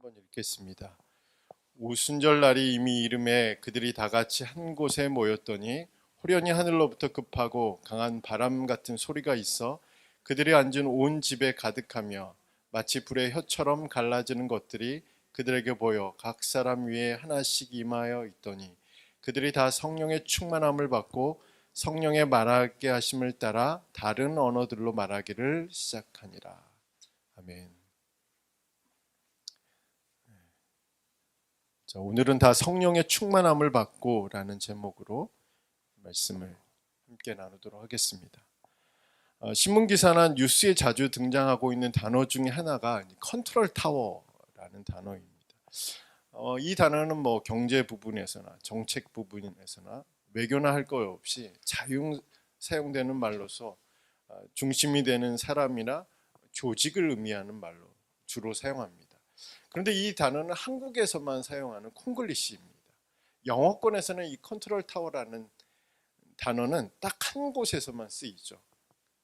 한번 읽겠습니다. 오순절 날이 이미 이름에 그들이 다 같이 한 곳에 모였더니 호련히 하늘로부터 급하고 강한 바람 같은 소리가 있어 그들이 앉은 온 집에 가득하며 마치 불의 혀처럼 갈라지는 것들이 그들에게 보여 각 사람 위에 하나씩 임하여 있더니 그들이 다 성령의 충만함을 받고 성령의 말하게 하심을 따라 다른 언어들로 말하기를 시작하니라. 아멘. 자, 오늘은 다 성령의 충만함을 받고 라는 제목으로 말씀을 함께 나누도록 하겠습니다. 신문기사나 뉴스에 자주 등장하고 있는 단어 중에 하나가 컨트롤 타워라는 단어입니다. 이 단어는 경제 부분에서나 정책 부분에서나 외교나 할 것 없이 자유 사용되는 말로서 중심이 되는 사람이나 조직을 의미하는 말로 주로 사용합니다. 그런데 이 단어는 한국에서만 사용하는 콩글리시입니다. 영어권에서는 이 컨트롤 타워라는 단어는 딱 한 곳에서만 쓰이죠.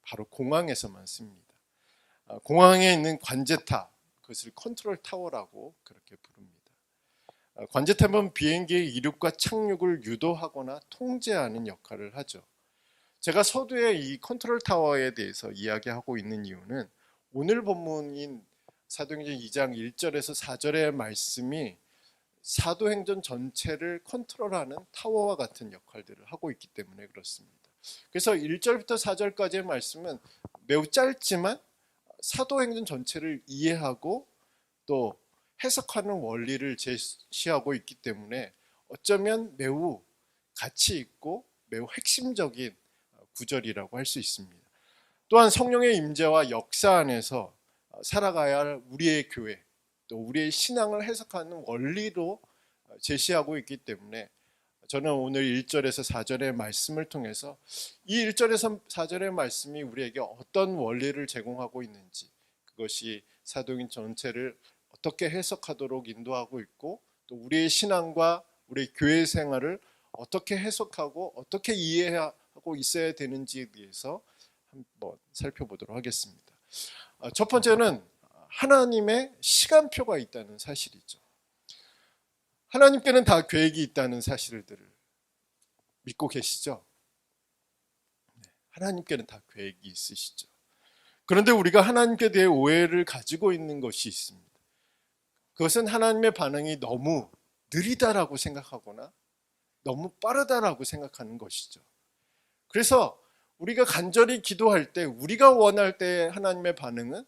바로 공항에서만 씁니다. 공항에 있는 관제탑, 그것을 컨트롤 타워라고 그렇게 부릅니다. 관제탑은 비행기의 이륙과 착륙을 유도하거나 통제하는 역할을 하죠. 제가 서두에 이 컨트롤 타워에 대해서 이야기하고 있는 이유는 오늘 본문인 사도행전 2장 1절에서 4절의 말씀이 사도행전 전체를 컨트롤하는 타워와 같은 역할들을 하고 있기 때문에 그렇습니다. 그래서 1절부터 4절까지의 말씀은 매우 짧지만 사도행전 전체를 이해하고 또 해석하는 원리를 제시하고 있기 때문에 어쩌면 매우 가치 있고 매우 핵심적인 구절이라고 할 수 있습니다. 또한 성령의 임재와 역사 안에서 살아가야 할 우리의 교회 또 우리의 신앙을 해석하는 원리로 제시하고 있기 때문에 저는 오늘 1절에서 4절의 말씀을 통해서 이 1절에서 4절의 말씀이 우리에게 어떤 원리를 제공하고 있는지, 그것이 사도행전 전체를 어떻게 해석하도록 인도하고 있고 또 우리의 신앙과 우리의 교회 생활을 어떻게 해석하고 어떻게 이해하고 있어야 되는지에 대해서 한번 살펴보도록 하겠습니다. 첫 번째는 하나님의 시간표가 있다는 사실이죠. 하나님께는 다 계획이 있다는 사실들을 믿고 계시죠? 하나님께는 다 계획이 있으시죠. 그런데 우리가 하나님께 대해 오해를 가지고 있는 것이 있습니다. 그것은 하나님의 반응이 너무 느리다라고 생각하거나 너무 빠르다라고 생각하는 것이죠. 그래서 우리가 간절히 기도할 때 우리가 원할 때 하나님의 반응은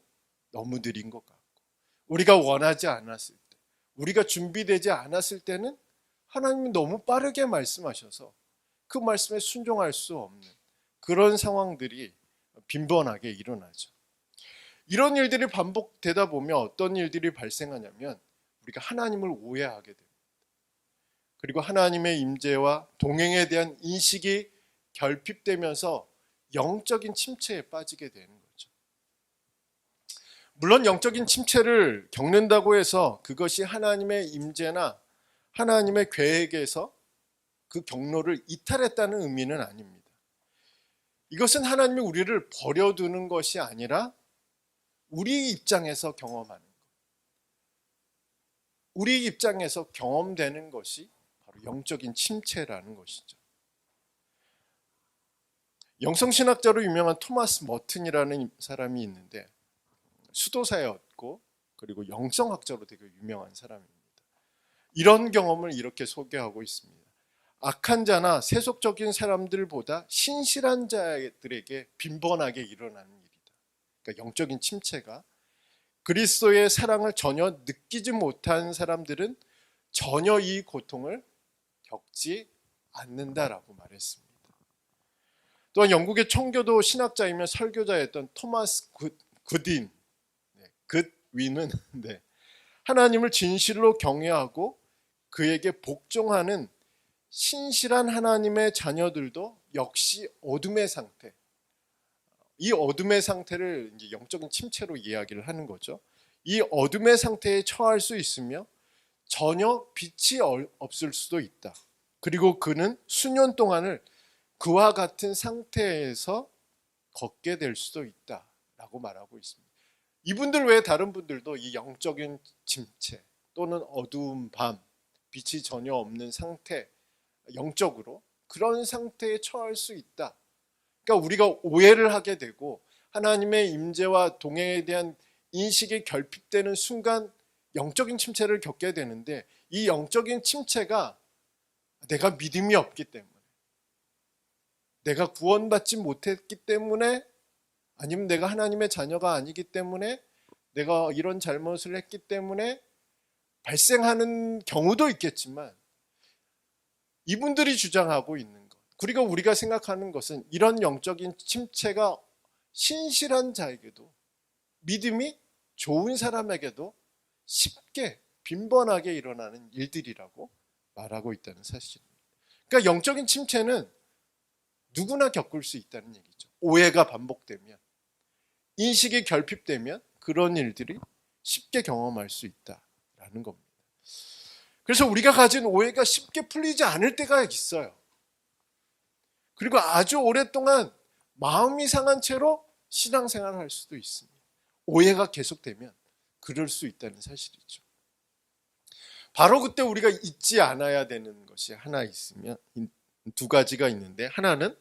너무 느린 것 같고, 우리가 원하지 않았을 때, 우리가 준비되지 않았을 때는 하나님이 너무 빠르게 말씀하셔서 그 말씀에 순종할 수 없는 그런 상황들이 빈번하게 일어나죠. 이런 일들이 반복되다 보면 어떤 일들이 발생하냐면 우리가 하나님을 오해하게 됩니다. 그리고 하나님의 임재와 동행에 대한 인식이 결핍되면서 영적인 침체에 빠지게 되는 거죠. 물론 영적인 침체를 겪는다고 해서 그것이 하나님의 임재나 하나님의 계획에서 그 경로를 이탈했다는 의미는 아닙니다. 이것은 하나님이 우리를 버려두는 것이 아니라 우리 입장에서 경험하는 것, 우리 입장에서 경험되는 것이 바로 영적인 침체라는 것이죠. 영성신학자로 유명한 토마스 머튼이라는 사람이 있는데 수도사였고 그리고 영성학자로 되게 유명한 사람입니다. 이런 경험을 이렇게 소개하고 있습니다. 악한 자나 세속적인 사람들보다 신실한 자들에게 빈번하게 일어나는 일이다. 그러니까 영적인 침체가 그리스도의 사랑을 전혀 느끼지 못한 사람들은 전혀 이 고통을 겪지 않는다라고 말했습니다. 또한 영국의 청교도 신학자이며 설교자였던 토마스 굿윈은 하나님을 진실로 경외하고 그에게 복종하는 신실한 하나님의 자녀들도 역시 어둠의 상태, 이 어둠의 상태를 이제 영적인 침체로 이야기를 하는 거죠. 이 어둠의 상태에 처할 수 있으며 전혀 빛이 없을 수도 있다. 그리고 그는 수년 동안을 그와 같은 상태에서 걷게 될 수도 있다라고 말하고 있습니다. 이분들 외에 다른 분들도 이 영적인 침체, 또는 어두운 밤, 빛이 전혀 없는 상태, 영적으로 그런 상태에 처할 수 있다. 그러니까 우리가 오해를 하게 되고 하나님의 임재와 동행에 대한 인식이 결핍되는 순간 영적인 침체를 겪게 되는데, 이 영적인 침체가 내가 믿음이 없기 때문에, 내가 구원받지 못했기 때문에, 아니면 내가 하나님의 자녀가 아니기 때문에, 내가 이런 잘못을 했기 때문에 발생하는 경우도 있겠지만, 이분들이 주장하고 있는 것, 그리고 우리가 생각하는 것은 이런 영적인 침체가 신실한 자에게도, 믿음이 좋은 사람에게도 쉽게 빈번하게 일어나는 일들이라고 말하고 있다는 사실입니다. 그러니까 영적인 침체는 누구나 겪을 수 있다는 얘기죠. 오해가 반복되면, 인식이 결핍되면 그런 일들이 쉽게 경험할 수 있다라는 겁니다. 그래서 우리가 가진 오해가 쉽게 풀리지 않을 때가 있어요. 그리고 아주 오랫동안 마음이 상한 채로 신앙생활을 할 수도 있습니다. 오해가 계속되면 그럴 수 있다는 사실이죠. 바로 그때 우리가 잊지 않아야 되는 것이 하나 있으면, 두 가지가 있는데, 하나는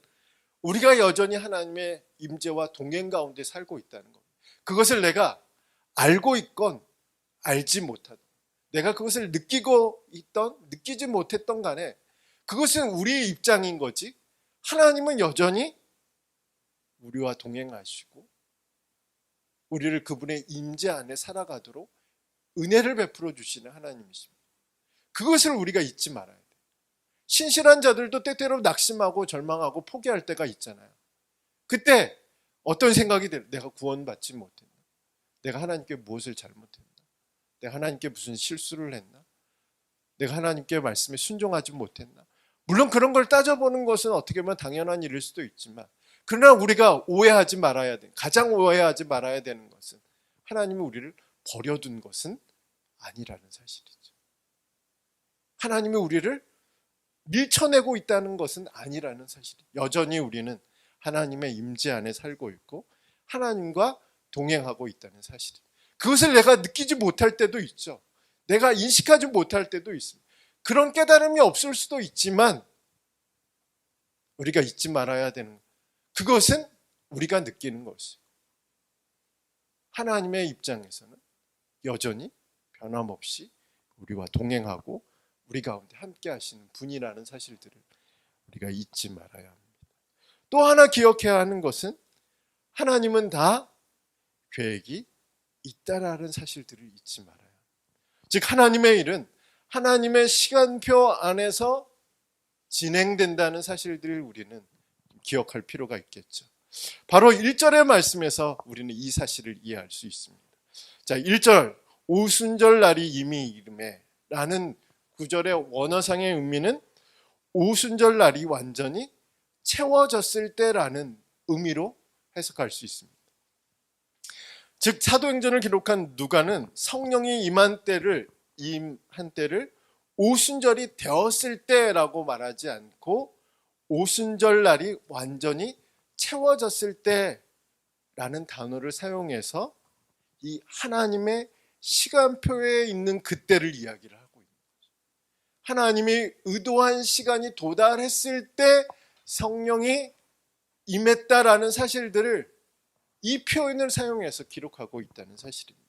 우리가 여전히 하나님의 임재와 동행 가운데 살고 있다는 겁니다. 그것을 내가 알고 있건 알지 못하든, 내가 그것을 느끼고 있던 느끼지 못했던 간에 그것은 우리의 입장인 거지, 하나님은 여전히 우리와 동행하시고 우리를 그분의 임재 안에 살아가도록 은혜를 베풀어 주시는 하나님이십니다. 그것을 우리가 잊지 말아야 돼요. 신실한 자들도 때때로 낙심하고 절망하고 포기할 때가 있잖아요. 그때 어떤 생각이 들어요? 내가 구원받지 못했나? 내가 하나님께 무엇을 잘못했나? 내가 하나님께 무슨 실수를 했나? 내가 하나님께 말씀에 순종하지 못했나? 물론 그런 걸 따져보는 것은 어떻게 보면 당연한 일일 수도 있지만, 그러나 우리가 오해하지 말아야 돼. 가장 오해하지 말아야 되는 것은 하나님이 우리를 버려둔 것은 아니라는 사실이죠. 하나님이 우리를 밀쳐내고 있다는 것은 아니라는 사실이에요. 여전히 우리는 하나님의 임재 안에 살고 있고 하나님과 동행하고 있다는 사실이에요. 그것을 내가 느끼지 못할 때도 있죠. 내가 인식하지 못할 때도 있습니다. 그런 깨달음이 없을 수도 있지만 우리가 잊지 말아야 되는, 그것은 우리가 느끼는 것이에요. 하나님의 입장에서는 여전히 변함없이 우리와 동행하고 우리 가운데 함께 하시는 분이라는 사실들을 우리가 잊지 말아야 합니다. 또 하나 기억해야 하는 것은 하나님은 다 계획이 있다라는 사실들을 잊지 말아야 합니다. 즉 하나님의 일은 하나님의 시간표 안에서 진행된다는 사실들을 우리는 기억할 필요가 있겠죠. 바로 1절의 말씀에서 우리는 이 사실을 이해할 수 있습니다. 자, 1절 오순절 날이 이미 이르매 라는 구절의 원어상의 의미는 오순절 날이 완전히 채워졌을 때라는 의미로 해석할 수 있습니다. 즉 사도행전을 기록한 누가는 성령이 임한 때를 오순절이 되었을 때라고 말하지 않고 오순절 날이 완전히 채워졌을 때라는 단어를 사용해서 이 하나님의 시간표에 있는 그때를 이야기를 하고 있는 거죠. 하나님이 의도한 시간이 도달했을 때 성령이 임했다라는 사실들을 이 표현을 사용해서 기록하고 있다는 사실입니다.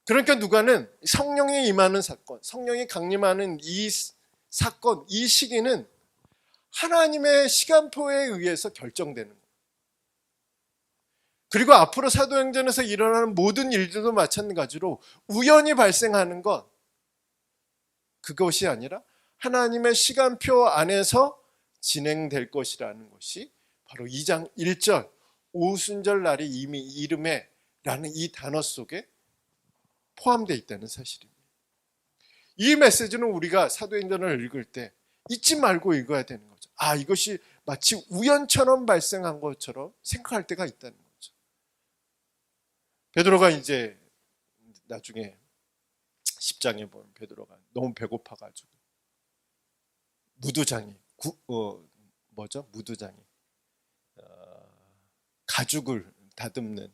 그러니까 누가는 성령이 임하는 사건, 성령이 강림하는 이 사건, 이 시기는 하나님의 시간표에 의해서 결정되는 거예요. 그리고 앞으로 사도행전에서 일어나는 모든 일들도 마찬가지로 우연히 발생하는 것, 그것이 아니라 하나님의 시간표 안에서 진행될 것이라는 것이 바로 2장 1절 오순절 날이 이미 이름에 라는 이 단어 속에 포함되어 있다는 사실입니다. 이 메시지는 우리가 사도행전을 읽을 때 잊지 말고 읽어야 되는 거죠. 아, 이것이 마치 우연처럼 발생한 것처럼 생각할 때가 있다는 거죠. 베드로가 이제 나중에 10장에 보면 베드로가 너무 배고파가지고 무두장이 무두장이 가죽을 다듬는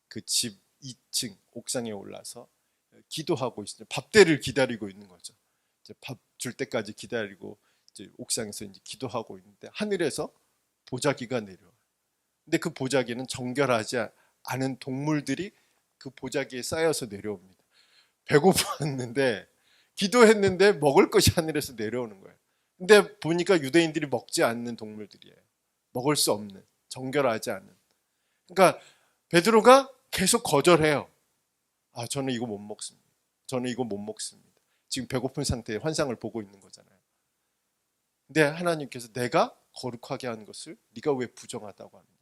그 집 2층 옥상에 올라서 기도하고 있어요. 밥때를 기다리고 있는 거죠. 이제 밥 줄 때까지 기다리고 이제 옥상에서 이제 기도하고 있는데 하늘에서 보자기가 내려와요. 근데 그 보자기는 정결하지 않은 동물들이 그 보자기에 쌓여서 내려옵니다. 배고팠는데 기도했는데 먹을 것이 하늘에서 내려오는 거예요. 근데 보니까 유대인들이 먹지 않는 동물들이에요. 먹을 수 없는, 정결하지 않은. 그러니까 베드로가 계속 거절해요. 저는 이거 못 먹습니다. 저는 이거 못 먹습니다. 지금 배고픈 상태에 환상을 보고 있는 거잖아요. 근데 하나님께서 내가 거룩하게 한 것을 네가 왜 부정하다고 하느냐.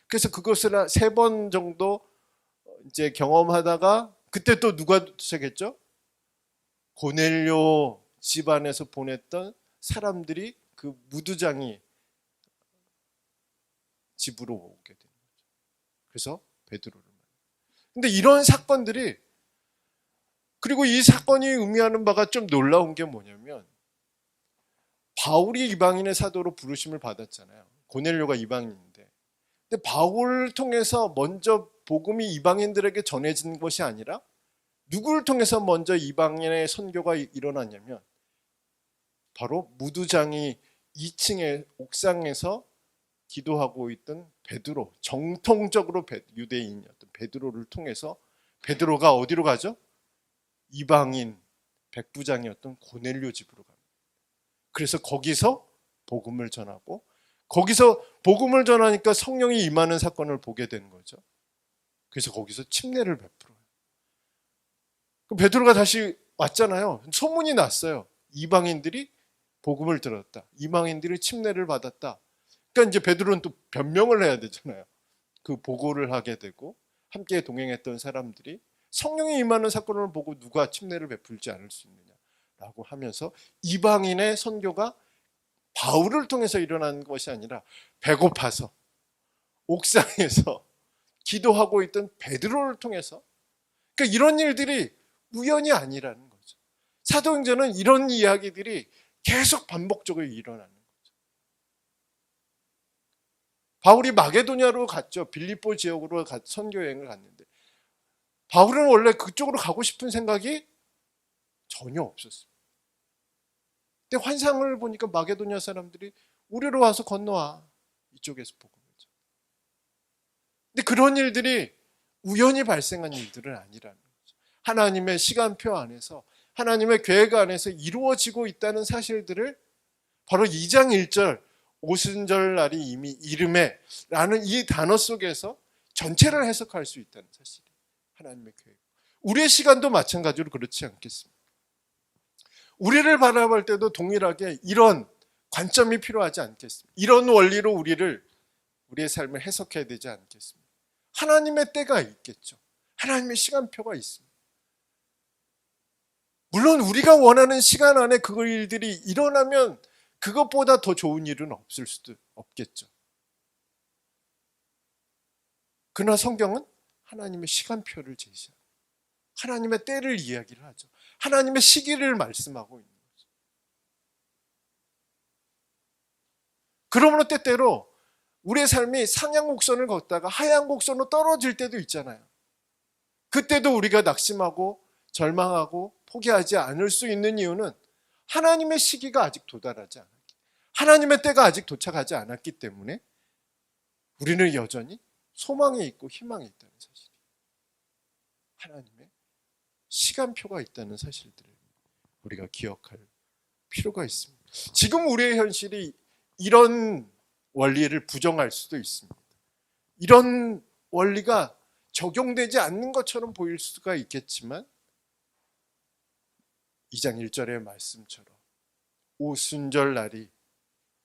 그래서 그것을 3번 정도 이제 경험하다가 그때 또 누가 도착했죠? 고넬료 집안에서 보냈던 사람들이 그 무두장이 집으로 오게 된 거죠. 그래서 베드로를 만나요. 근데 이런 사건들이, 그리고 이 사건이 의미하는 바가 좀 놀라운 게 뭐냐면 바울이 이방인의 사도로 부르심을 받았잖아요. 고넬료가 이방인인데. 근데 바울을 통해서 먼저 복음이 이방인들에게 전해진 것이 아니라 누구를 통해서 먼저 이방인의 선교가 일어났냐면 바로 무두장이 2층의 옥상에서 기도하고 있던 베드로, 정통적으로 유대인이었던 베드로를 통해서 베드로가 어디로 가죠? 이방인 백부장이었던 고넬료 집으로 갑니다. 그래서 거기서 복음을 전하고 거기서 복음을 전하니까 성령이 임하는 사건을 보게 되는 거죠. 그래서 거기서 침례를 베풀어요. 베드로가 다시 왔잖아요. 소문이 났어요. 이방인들이 복음을 들었다. 이방인들이 침례를 받았다. 그러니까 이제 베드로는 또 변명을 해야 되잖아요. 그 보고를 하게 되고 함께 동행했던 사람들이 성령이 임하는 사건을 보고 누가 침례를 베풀지 않을 수 있느냐라고 하면서 이방인의 선교가 바울을 통해서 일어난 것이 아니라 배고파서 옥상에서 기도하고 있던 베드로를 통해서, 그러니까 이런 일들이 우연이 아니라는 거죠. 사도행전은 이런 이야기들이 계속 반복적으로 일어나는 거죠. 바울이 마게도냐로 갔죠. 빌립보 지역으로 선교 여행을 갔는데 바울은 원래 그쪽으로 가고 싶은 생각이 전혀 없었어요. 근데 환상을 보니까 마게도냐 사람들이 우리로 와서 건너와. 이쪽에서 복음을 전해. 근데 그런 일들이 우연히 발생한 일들은 아니라는 거죠. 하나님의 시간표 안에서, 하나님의 계획 안에서 이루어지고 있다는 사실들을 바로 2장 1절 오순절 날이 이미 이름에 라는 이 단어 속에서 전체를 해석할 수 있다는 사실이 하나님의 계획. 우리의 시간도 마찬가지로 그렇지 않겠습니까? 우리를 바라볼 때도 동일하게 이런 관점이 필요하지 않겠습니까? 이런 원리로 우리의 삶을 해석해야 되지 않겠습니까? 하나님의 때가 있겠죠. 하나님의 시간표가 있습니다. 물론 우리가 원하는 시간 안에 그 일들이 일어나면 그것보다 더 좋은 일은 없을 수도 없겠죠. 그러나 성경은 하나님의 시간표를 제시합니다. 하나님의 때를 이야기를 하죠. 하나님의 시기를 말씀하고 있는 거죠. 그러므로 때때로 우리의 삶이 상향 곡선을 걷다가 하향 곡선으로 떨어질 때도 있잖아요. 그때도 우리가 낙심하고 절망하고 포기하지 않을 수 있는 이유는 하나님의 시기가 아직 도달하지 않았기, 하나님의 때가 아직 도착하지 않았기 때문에 우리는 여전히 소망이 있고 희망이 있다는 사실이에요. 하나님의 시간표가 있다는 사실들을 우리가 기억할 필요가 있습니다. 지금 우리의 현실이 이런 원리를 부정할 수도 있습니다. 이런 원리가 적용되지 않는 것처럼 보일 수가 있겠지만 2장 1절의 말씀처럼 오순절 날이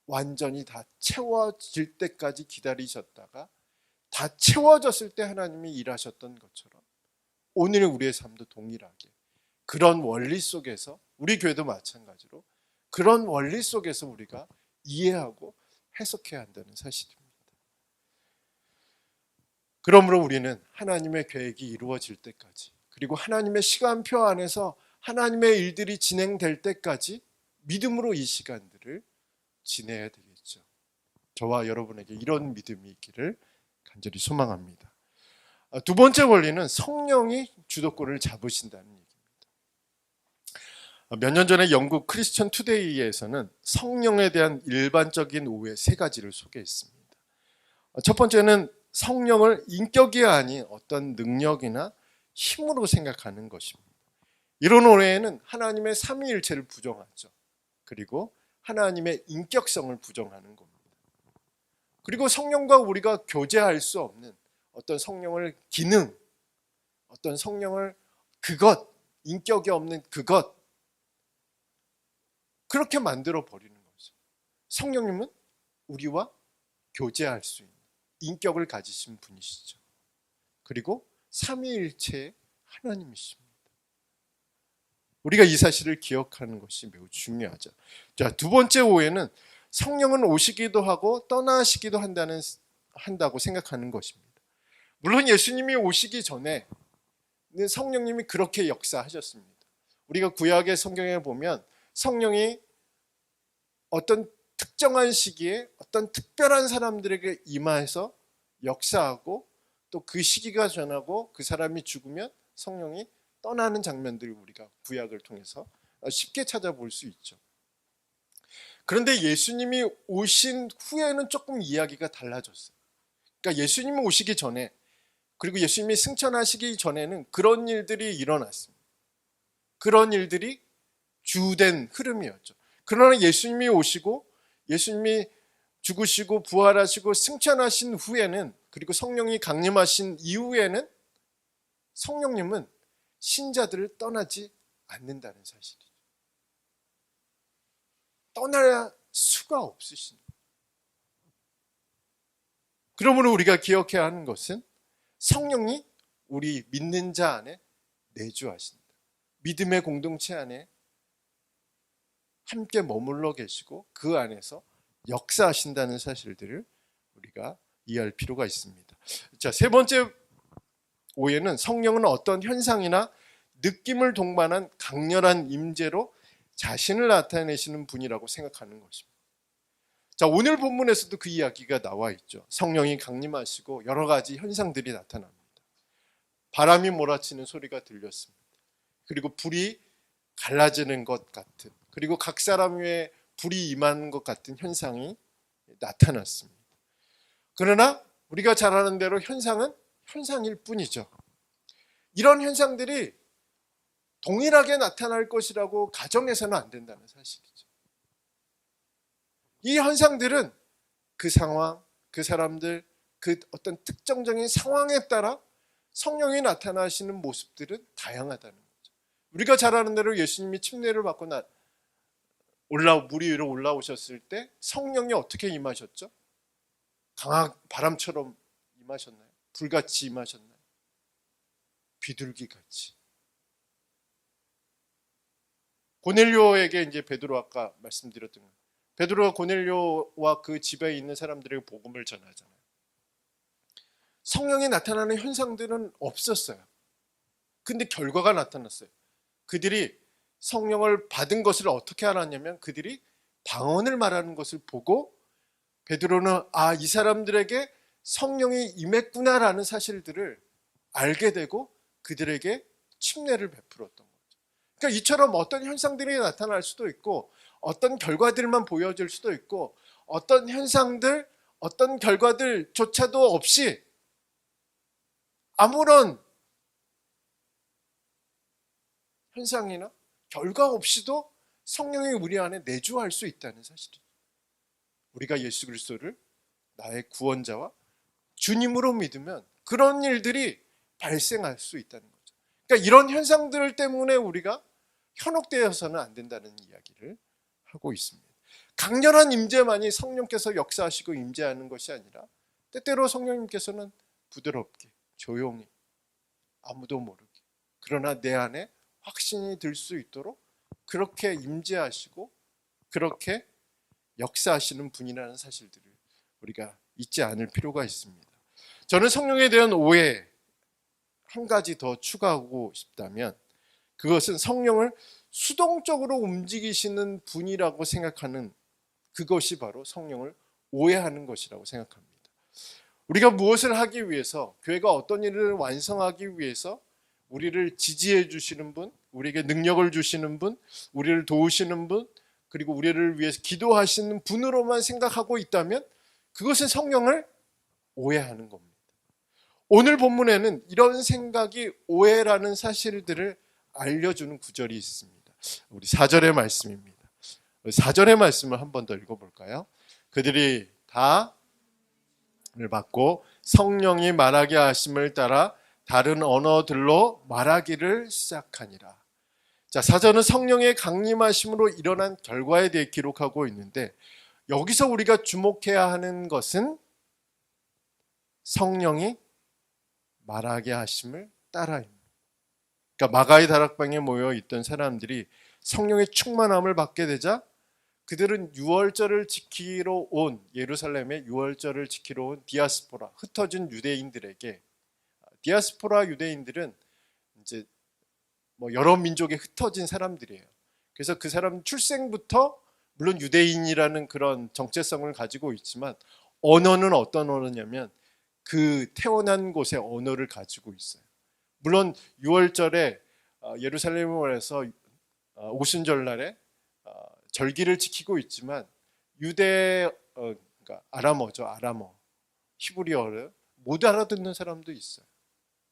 완전히 다 채워질 때까지 기다리셨다가 다 채워졌을 때 하나님이 일하셨던 것처럼 오늘 우리의 삶도 동일하게 그런 원리 속에서, 우리 교회도 마찬가지로 그런 원리 속에서 우리가 이해하고 해석해야 한다는 사실입니다. 그러므로 우리는 하나님의 계획이 이루어질 때까지, 그리고 하나님의 시간표 안에서 하나님의 일들이 진행될 때까지 믿음으로 이 시간들을 지내야 되겠죠. 저와 여러분에게 이런 믿음이 있기를 간절히 소망합니다. 두 번째 원리는 성령이 주도권을 잡으신다는 얘기입니다. 몇 년 전에 영국 크리스천 투데이에서는 성령에 대한 일반적인 오해 세 가지를 소개했습니다. 첫 번째는 성령을 인격이 아닌 어떤 능력이나 힘으로 생각하는 것입니다. 이런 오해는 하나님의 삼위일체를 부정하죠. 그리고 하나님의 인격성을 부정하는 겁니다. 그리고 성령과 우리가 교제할 수 없는 어떤 성령을 기능, 어떤 성령을 그것, 인격이 없는 그것, 그렇게 만들어 버리는 거죠. 성령님은 우리와 교제할 수 있는 인격을 가지신 분이시죠. 그리고 삼위일체의 하나님이십니다. 우리가 이 사실을 기억하는 것이 매우 중요하죠. 자, 두 번째 오해는 성령은 오시기도 하고 떠나시기도 한다고 생각하는 것입니다. 물론 예수님이 오시기 전에 성령님이 그렇게 역사하셨습니다. 우리가 구약의 성경에 보면 성령이 어떤 특정한 시기에 어떤 특별한 사람들에게 임하여서 역사하고 또 그 시기가 지나고 그 사람이 죽으면 성령이 떠나는 장면들을 우리가 구약을 통해서 쉽게 찾아볼 수 있죠. 그런데 예수님이 오신 후에는 조금 이야기가 달라졌어요. 그러니까 예수님이 오시기 전에 그리고 예수님이 승천하시기 전에는 그런 일들이 일어났습니다. 그런 일들이 주된 흐름이었죠. 그러나 예수님이 오시고 예수님이 죽으시고 부활하시고 승천하신 후에는 그리고 성령이 강림하신 이후에는 성령님은 신자들을 떠나지 않는다는 사실이죠. 떠날 수가 없으신. 그러므로 우리가 기억해야 하는 것은 성령이 우리 믿는 자 안에 내주하신다. 믿음의 공동체 안에 함께 머물러 계시고 그 안에서 역사하신다는 사실들을 우리가 이해할 필요가 있습니다. 자, 세 번째 오해는 성령은 어떤 현상이나 느낌을 동반한 강렬한 임재로 자신을 나타내시는 분이라고 생각하는 것입니다. 자, 오늘 본문에서도 그 이야기가 나와 있죠. 성령이 강림하시고 여러 가지 현상들이 나타납니다. 바람이 몰아치는 소리가 들렸습니다. 그리고 불이 갈라지는 것 같은, 그리고 각 사람 위에 불이 임하는 것 같은 현상이 나타났습니다. 그러나 우리가 잘 아는 대로 현상은 현상일 뿐이죠. 이런 현상들이 동일하게 나타날 것이라고 가정해서는 안 된다는 사실이죠. 이 현상들은 그 상황, 그 사람들, 그 어떤 특정적인 상황에 따라 성령이 나타나시는 모습들은 다양하다는 거죠. 우리가 잘 아는 대로 예수님이 침례를 받고 물 위로 올라오셨을 때 성령이 어떻게 임하셨죠? 강한 바람처럼 임하셨나요? 불같이 임하셨나요? 비둘기같이. 고넬료에게 이제 베드로 아까 말씀드렸던 거예요. 베드로가 고넬료와 그 집에 있는 사람들에게 복음을 전하잖아요. 성령이 나타나는 현상들은 없었어요. 근데 결과가 나타났어요. 그들이 성령을 받은 것을 어떻게 알았냐면 그들이 방언을 말하는 것을 보고 베드로는 이 사람들에게 성령이 임했구나라는 사실들을 알게 되고 그들에게 침례를 베풀었던 거죠. 그러니까 이처럼 어떤 현상들이 나타날 수도 있고 어떤 결과들만 보여질 수도 있고 어떤 현상들, 어떤 결과들조차도 없이 아무런 현상이나 결과 없이도 성령이 우리 안에 내주할 수 있다는 사실이죠. 우리가 예수 그리스도를 나의 구원자와 주님으로 믿으면 그런 일들이 발생할 수 있다는 거죠. 그러니까 이런 현상들 때문에 우리가 현혹되어서는 안 된다는 이야기를 하고 있습니다. 강렬한 임재만이 성령께서 역사하시고 임재하는 것이 아니라 때때로 성령님께서는 부드럽게 조용히 아무도 모르게 그러나 내 안에 확신이 들 수 있도록 그렇게 임재하시고 그렇게 역사하시는 분이라는 사실들을 우리가 잊지 않을 필요가 있습니다. 저는 성령에 대한 오해 한 가지 더 추가하고 싶다면 그것은 성령을 수동적으로 움직이시는 분이라고 생각하는 그것이 바로 성령을 오해하는 것이라고 생각합니다. 우리가 무엇을 하기 위해서 교회가 어떤 일을 완성하기 위해서 우리를 지지해 주시는 분, 우리에게 능력을 주시는 분, 우리를 도우시는 분, 그리고 우리를 위해서 기도하시는 분으로만 생각하고 있다면 그것은 성령을 오해하는 겁니다. 오늘 본문에는 이런 생각이 오해라는 사실들을 알려주는 구절이 있습니다. 우리 4절의 말씀입니다. 4절의 말씀을 한 번 더 읽어볼까요? 그들이 다 를 받고 성령이 말하게 하심을 따라 다른 언어들로 말하기를 시작하니라. 자, 4절은 성령의 강림하심으로 일어난 결과에 대해 기록하고 있는데 여기서 우리가 주목해야 하는 것은 성령이 말하게 하심을 따라입니다. 그러니까 마가의 다락방에 모여 있던 사람들이 성령의 충만함을 받게 되자 그들은 유월절을 지키러 온 예루살렘의 유월절을 지키러 온 디아스포라, 흩어진 유대인들에게, 디아스포라 유대인들은 이제 뭐 여러 민족에 흩어진 사람들이에요. 그래서 그 사람 출생부터 물론 유대인이라는 그런 정체성을 가지고 있지만 언어는 어떤 언어냐면 그 태어난 곳의 언어를 가지고 있어요. 물론 유월절에 예루살렘에 와서 오순절날에 절기를 지키고 있지만 유대 그러니까 아람어죠. 아람어, 히브리어를 못 알아듣는 사람도 있어요.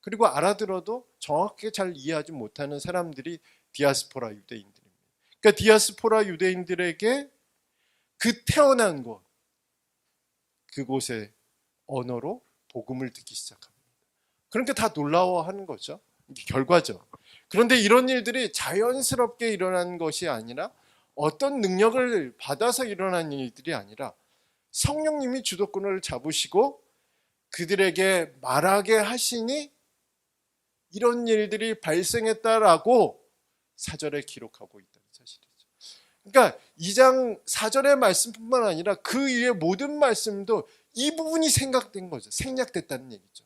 그리고 알아들어도 정확하게 잘 이해하지 못하는 사람들이 디아스포라 유대인들입니다. 그러니까 디아스포라 유대인들에게 그 태어난 곳, 그곳의 언어로 복음을 듣기 시작합니다. 그러니까 다 놀라워하는 거죠. 이게 결과죠. 그런데 이런 일들이 자연스럽게 일어난 것이 아니라 어떤 능력을 받아서 일어난 일들이 아니라 성령님이 주도권을 잡으시고 그들에게 말하게 하시니 이런 일들이 발생했다라고 4절에 기록하고 있다는 사실이죠. 그러니까 2장 4절의 말씀뿐만 아니라 그 위의 모든 말씀도 이 부분이 생각된 거죠. 생략됐다는 얘기죠.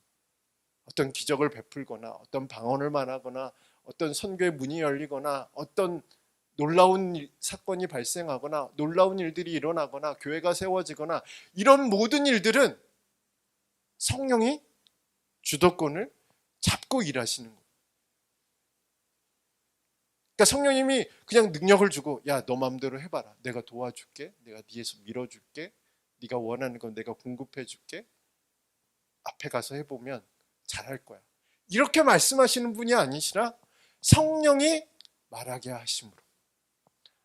어떤 기적을 베풀거나 어떤 방언을 말하거나 어떤 선교의 문이 열리거나 어떤 놀라운 사건이 발생하거나 놀라운 일들이 일어나거나 교회가 세워지거나 이런 모든 일들은 성령이 주도권을 잡고 일하시는 거예요. 그러니까 성령님이 그냥 능력을 주고 야, 너 마음대로 해봐라. 내가 도와줄게. 내가 뒤에서 밀어줄게. 네가 원하는 건 내가 공급해줄게. 앞에 가서 해보면 잘할 거야. 이렇게 말씀하시는 분이 아니시라 성령이 말하게 하심으로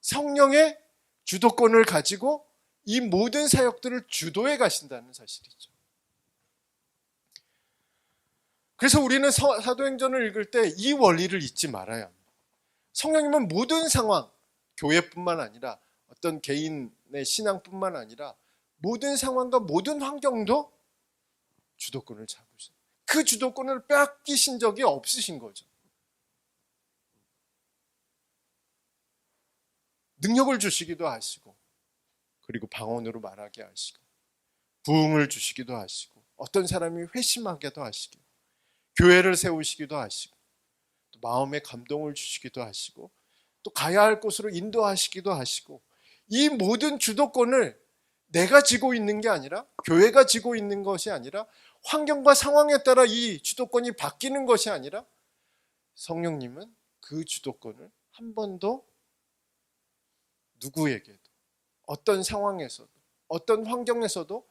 성령의 주도권을 가지고 이 모든 사역들을 주도해 가신다는 사실이죠. 그래서 우리는 사도행전을 읽을 때 이 원리를 잊지 말아야 합니다. 성령님은 모든 상황, 교회뿐만 아니라 어떤 개인의 신앙뿐만 아니라 모든 상황과 모든 환경도 주도권을 잡으셔. 그 주도권을 빼앗기신 적이 없으신 거죠. 능력을 주시기도 하시고 그리고 방언으로 말하게 하시고 부흥을 주시기도 하시고 어떤 사람이 회심하게도 하시고 교회를 세우시기도 하시고 또 마음의 감동을 주시기도 하시고 또 가야 할 곳으로 인도하시기도 하시고 이 모든 주도권을 내가 지고 있는 게 아니라 교회가 지고 있는 것이 아니라 환경과 상황에 따라 이 주도권이 바뀌는 것이 아니라 성령님은 그 주도권을 한 번도 누구에게도 어떤 상황에서도 어떤 환경에서도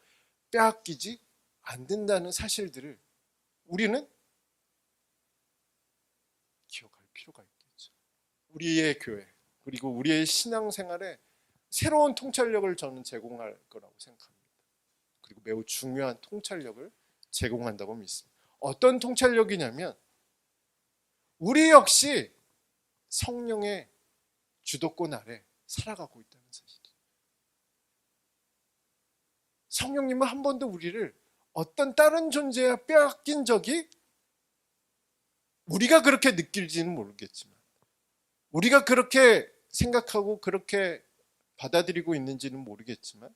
빼앗기지 않는다는 사실들을 우리는 기억할 필요가 있겠죠. 우리의 교회 그리고 우리의 신앙생활에 새로운 통찰력을 저는 제공할 거라고 생각합니다. 그리고 매우 중요한 통찰력을 제공한다고 믿습니다. 어떤 통찰력이냐면 우리 역시 성령의 주도권 아래 살아가고 있다는 사실이에요. 성령님은 한 번도 우리를 어떤 다른 존재에 빼앗긴 적이 우리가 그렇게 느낄지는 모르겠지만 우리가 그렇게 생각하고 그렇게 받아들이고 있는지는 모르겠지만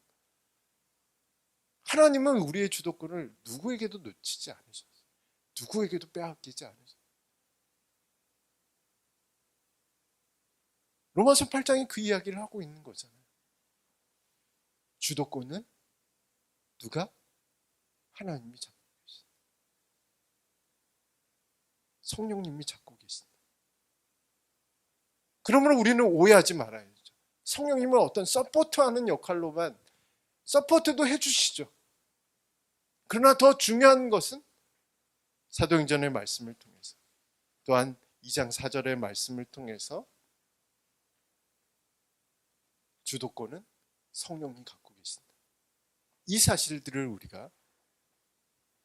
하나님은 우리의 주도권을 누구에게도 놓치지 않으셨어요. 누구에게도 빼앗기지 않으셨어요. 로마서 8장이 그 이야기를 하고 있는 거잖아요. 주도권은 누가? 하나님이 잡고 계신다. 성령님이 잡고 계신다. 그러므로 우리는 오해하지 말아야죠. 성령님은 어떤 서포트하는 역할로만 서포트도 해주시죠. 그러나 더 중요한 것은 사도행전의 말씀을 통해서, 또한 2장 4절의 말씀을 통해서 주도권은 성령님 갖고 계신다. 이 사실들을 우리가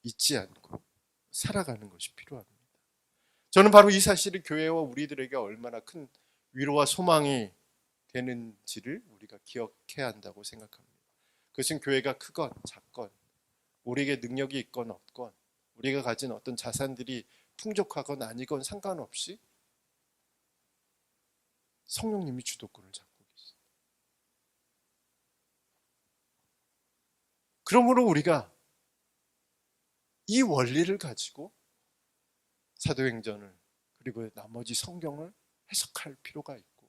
잊지 않고 살아가는 것이 필요합니다. 저는 바로 이 사실이 교회와 우리들에게 얼마나 큰 위로와 소망이 되는지를 우리가 기억해야 한다고 생각합니다. 그것은 교회가 크건 작건, 우리에게 능력이 있건 없건, 우리가 가진 어떤 자산들이 풍족하건 아니건 상관없이 성령님이 주도권을 잡고 계십니다. 그러므로 우리가 이 원리를 가지고 사도행전을 그리고 나머지 성경을 해석할 필요가 있고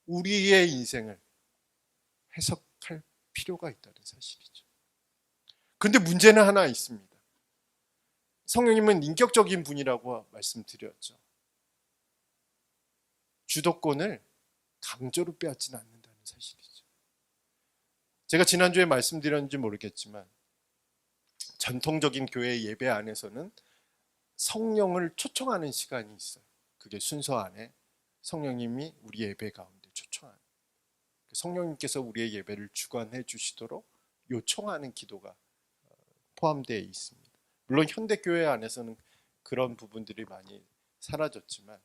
우리의 인생을 해석할 필요가 있다는 사실이죠. 그런데 문제는 하나 있습니다. 성령님은 인격적인 분이라고 말씀드렸죠. 주도권을 강제로 빼앗지는 않는다는 사실이죠. 제가 지난주에 말씀드렸는지 모르겠지만 전통적인 교회 예배 안에서는 성령을 초청하는 시간이 있어요. 그게 순서 안에 성령님이 우리 예배 가운데 초청하는, 성령님께서 우리의 예배를 주관해 주시도록 요청하는 기도가 포함되어 있습니다. 물론 현대교회 안에서는 그런 부분들이 많이 사라졌지만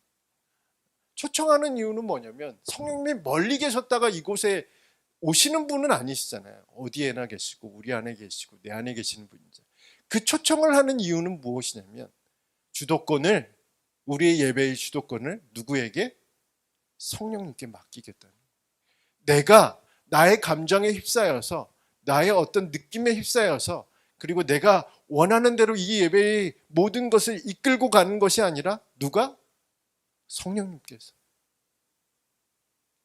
초청하는 이유는 뭐냐면 성령님이 멀리 계셨다가 이곳에 오시는 분은 아니시잖아요. 어디에나 계시고 우리 안에 계시고 내 안에 계시는 분이죠. 그 초청을 하는 이유는 무엇이냐면 주도권을, 우리의 예배의 주도권을 누구에게? 성령님께 맡기겠다는 거예요. 내가 나의 감정에 휩싸여서, 나의 어떤 느낌에 휩싸여서, 그리고 내가 원하는 대로 이 예배의 모든 것을 이끌고 가는 것이 아니라 누가? 성령님께서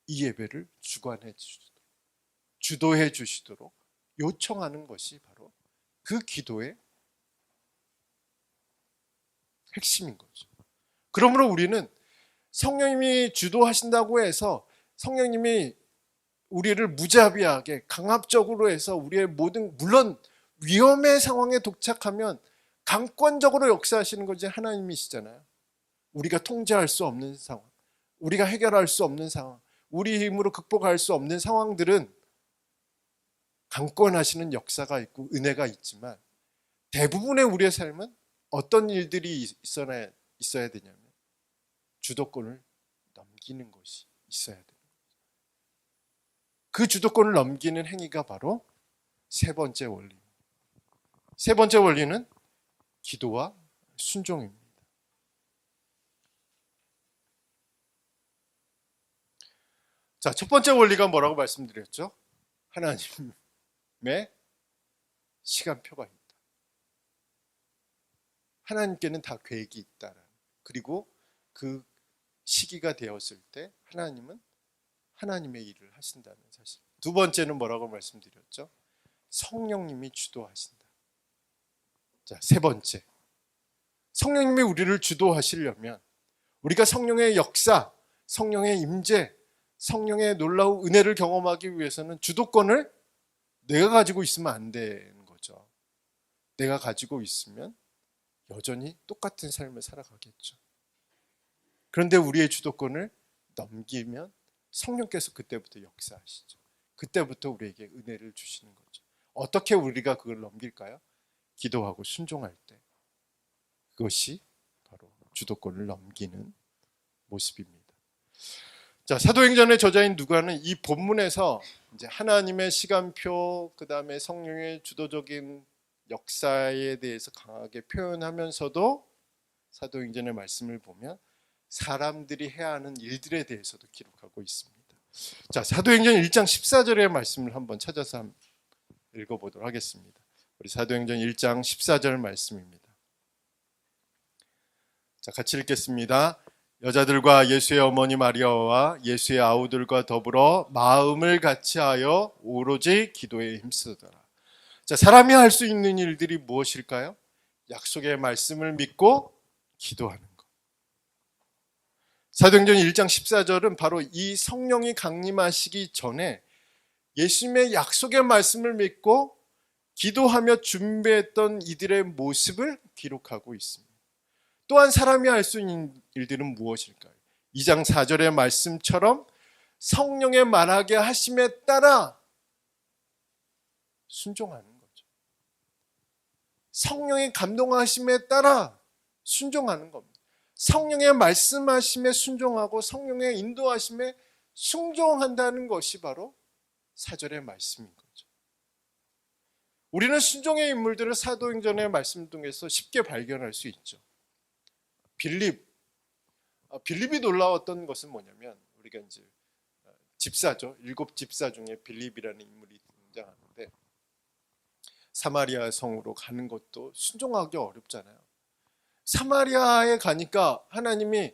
이 예배를 주관해 주시도록, 주도해 주시도록 요청하는 것이 바로 그 기도의 핵심인 거죠. 그러므로 우리는 성령님이 주도하신다고 해서 성령님이 우리를 무자비하게 강압적으로 해서 우리의 모든, 물론 위험의 상황에 도착하면 강권적으로 역사하시는 것이 하나님이시잖아요. 우리가 통제할 수 없는 상황, 우리가 해결할 수 없는 상황, 우리 힘으로 극복할 수 없는 상황들은 강권하시는 역사가 있고 은혜가 있지만 대부분의 우리의 삶은 어떤 일들이 있어야 되냐면 주도권을 넘기는 것이 있어야 됩니다. 그 주도권을 넘기는 행위가 바로 세 번째 원리입니다. 세 번째 원리는 기도와 순종입니다. 자, 첫 번째 원리가 뭐라고 말씀드렸죠? 하나님의 시간표가 있다. 하나님께는 다 계획이 있다. 그리고 그 시기가 되었을 때 하나님은 하나님의 일을 하신다는 사실. 두 번째는 뭐라고 말씀드렸죠? 성령님이 주도하신다. 자, 세 번째. 성령님이 우리를 주도하시려면 우리가 성령의 역사, 성령의 임재, 성령의 놀라운 은혜를 경험하기 위해서는 주도권을 내가 가지고 있으면 안 되는 거죠. 내가 가지고 있으면 여전히 똑같은 삶을 살아가겠죠. 그런데 우리의 주도권을 넘기면 성령께서 그때부터 역사하시죠. 그때부터 우리에게 은혜를 주시는 거죠. 어떻게 우리가 그걸 넘길까요? 기도하고 순종할 때. 그것이 바로 주도권을 넘기는 모습입니다. 자, 사도행전의 저자인 누가는 이 본문에서 이제 하나님의 시간표, 그 다음에 성령의 주도적인 역사에 대해서 강하게 표현하면서도 사도행전의 말씀을 보면 사람들이 해야 하는 일들에 대해서도 기록하고 있습니다. 자, 사도행전 1장 14절의 말씀을 한번 찾아서 읽어보도록 하겠습니다. 우리 사도행전 1장 14절 말씀입니다. 자, 같이 읽겠습니다. 여자들과 예수의 어머니 마리아와 예수의 아우들과 더불어 마음을 같이하여 오로지 기도에 힘쓰더라. 자, 사람이 할 수 있는 일들이 무엇일까요? 약속의 말씀을 믿고 기도하는 것. 사도행전 1장 14절은 바로 이 성령이 강림하시기 전에 예수님의 약속의 말씀을 믿고 기도하며 준비했던 이들의 모습을 기록하고 있습니다. 또한 사람이 할 수 있는 일들은 무엇일까요? 2장 4절의 말씀처럼 성령의 말하게 하심에 따라 순종하는 거죠. 성령의 감동하심에 따라 순종하는 겁니다. 성령의 말씀하심에 순종하고 성령의 인도하심에 순종한다는 것이 바로 4절의 말씀인 거죠. 우리는 순종의 인물들을 사도행전의 말씀 통해서 쉽게 발견할 수 있죠. 빌립이 놀라웠던 것은 뭐냐면, 우리가 이제 집사죠. 7 집사 중에 빌립이라는 인물이 등장하는데, 사마리아 성으로 가는 것도 순종하기 어렵잖아요. 사마리아에 가니까 하나님이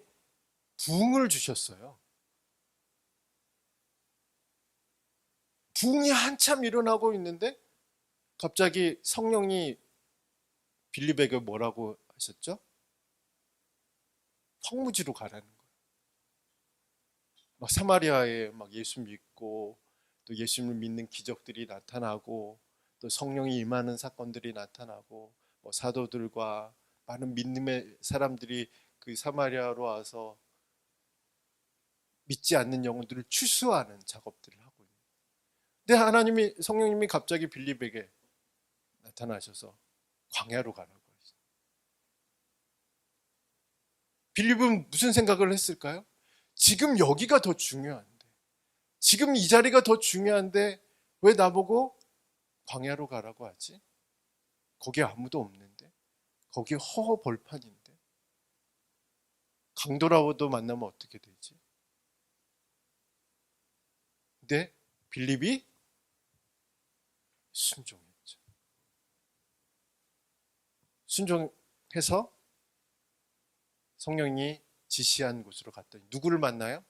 부흥을 주셨어요. 부흥이 한참 일어나고 있는데 갑자기 성령이 빌립에게 뭐라고 하셨죠? 황무지로 가라는 거예요. 막 사마리아에 막 예수 믿고 또 예수님을 믿는 기적들이 나타나고 또 성령이 임하는 사건들이 나타나고 뭐 사도들과 많은 믿음의 사람들이 그 사마리아로 와서 믿지 않는 영혼들을 추수하는 작업들을 하고 있는 거예요. 근데 성령님이 갑자기 빌립에게 나타나셔서 광야로 가라고 하셨어요. 빌립은 무슨 생각을 했을까요? 지금 여기가 더 중요한데, 지금 이 자리가 더 중요한데 왜 나보고 광야로 가라고 하지? 거기 아무도 없는데, 거기 허허벌판인데, 강도라고도 만나면 어떻게 되지? 근데 빌립이 순종했죠. 순종해서 성령이 지시한 곳으로 갔더니 누구를 만나요?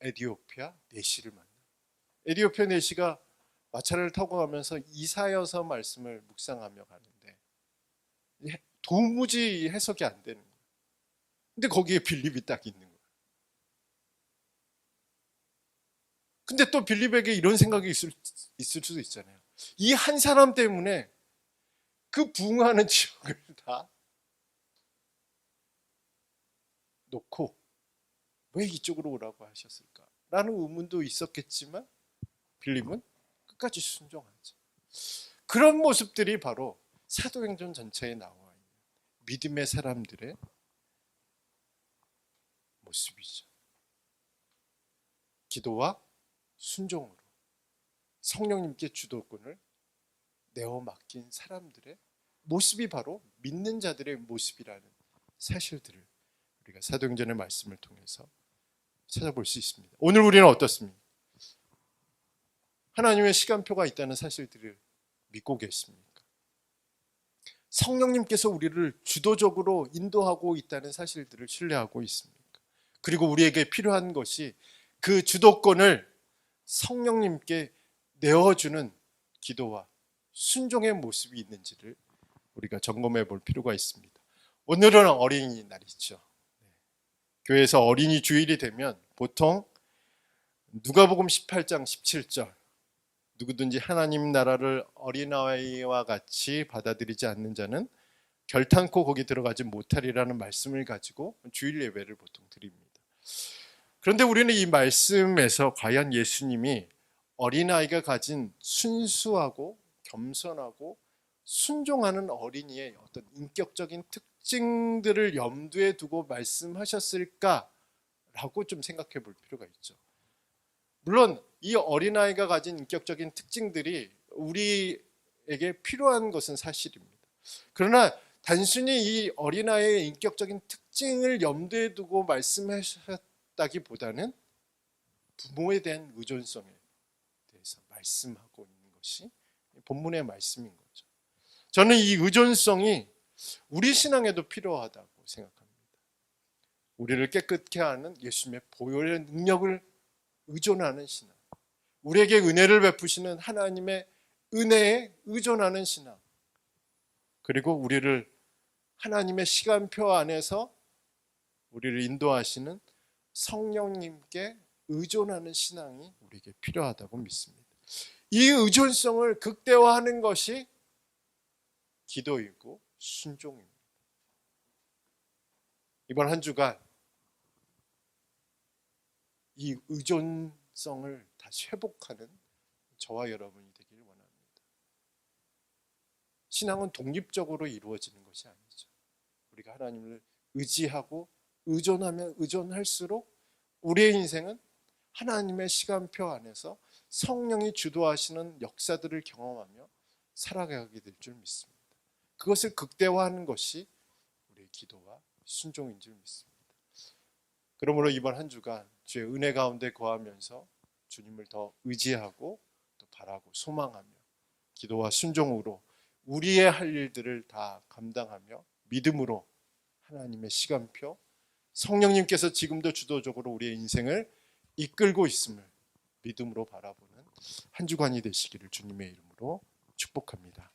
에디오피아 네시를 만나요. 에디오피아 네시가 마차를 타고 가면서 이사야서 말씀을 묵상하며 가는데 도무지 해석이 안 되는 거예요. 근데 거기에 빌립이 딱 있는 거예요. 근데 또 빌립에게 이런 생각이 있을 수도 있잖아요. 이 한 사람 때문에 그 부흥하는 지역을 다 놓고 왜 이쪽으로 오라고 하셨을까? 라는 의문도 있었겠지만 빌립은 끝까지 순종하죠. 그런 모습들이 바로 사도행전 전체에 나와 있는 믿음의 사람들의 모습이죠. 기도와 순종으로 성령님께 주도권을 내어 맡긴 사람들의 모습이 바로 믿는 자들의 모습이라는 사실들을 우리가 사도행전의 말씀을 통해서 찾아볼 수 있습니다. 오늘 우리는 어떻습니까? 하나님의 시간표가 있다는 사실들을 믿고 계십니까? 성령님께서 우리를 주도적으로 인도하고 있다는 사실들을 신뢰하고 있습니까? 그리고 우리에게 필요한 것이 그 주도권을 성령님께 내어주는 기도와 순종의 모습이 있는지를 우리가 점검해 볼 필요가 있습니다. 오늘은 어린이날이죠. 교회에서 어린이 주일이 되면 보통 누가복음 18장 17절, 누구든지 하나님 나라를 어린아이와 같이 받아들이지 않는 자는 결탄코 거기 들어가지 못하리라는 말씀을 가지고 주일 예배를 보통 드립니다. 그런데 우리는 이 말씀에서 과연 예수님이 어린아이가 가진 순수하고 겸손하고 순종하는 어린이의 어떤 인격적인 특징들을 염두에 두고 말씀하셨을까라고 좀 생각해 볼 필요가 있죠. 물론 이 어린아이가 가진 인격적인 특징들이 우리에게 필요한 것은 사실입니다. 그러나 단순히 이 어린아이의 인격적인 특징을 염두에 두고 말씀하셨다기보다는 부모에 대한 의존성에 대해서 말씀하고 있는 것이 본문의 말씀인 거죠. 저는 이 의존성이 우리 신앙에도 필요하다고 생각합니다. 우리를 깨끗게 하는 예수님의 보혈의 능력을 의존하는 신앙, 우리에게 은혜를 베푸시는 하나님의 은혜에 의존하는 신앙, 그리고 우리를 하나님의 시간표 안에서 우리를 인도하시는 성령님께 의존하는 신앙이 우리에게 필요하다고 믿습니다. 이 의존성을 극대화하는 것이 기도이고 순종입니다. 이번 한 주간 이 의존성을 다시 회복하는 저와 여러분이 되기를 원합니다. 신앙은 독립적으로 이루어지는 것이 아니죠. 우리가 하나님을 의지하고 의존하면 의존할수록 우리의 인생은 하나님의 시간표 안에서 성령이 주도하시는 역사들을 경험하며 살아가게 될 줄 믿습니다. 그것을 극대화하는 것이 우리의 기도와 순종인 줄 믿습니다. 그러므로 이번 한 주간 주의 은혜 가운데 거하면서 주님을 더 의지하고 또 바라고 소망하며 기도와 순종으로 우리의 할 일들을 다 감당하며 믿음으로 하나님의 시간표, 성령님께서 지금도 주도적으로 우리의 인생을 이끌고 있음을 믿음으로 바라보는 한 주간이 되시기를 주님의 이름으로 축복합니다.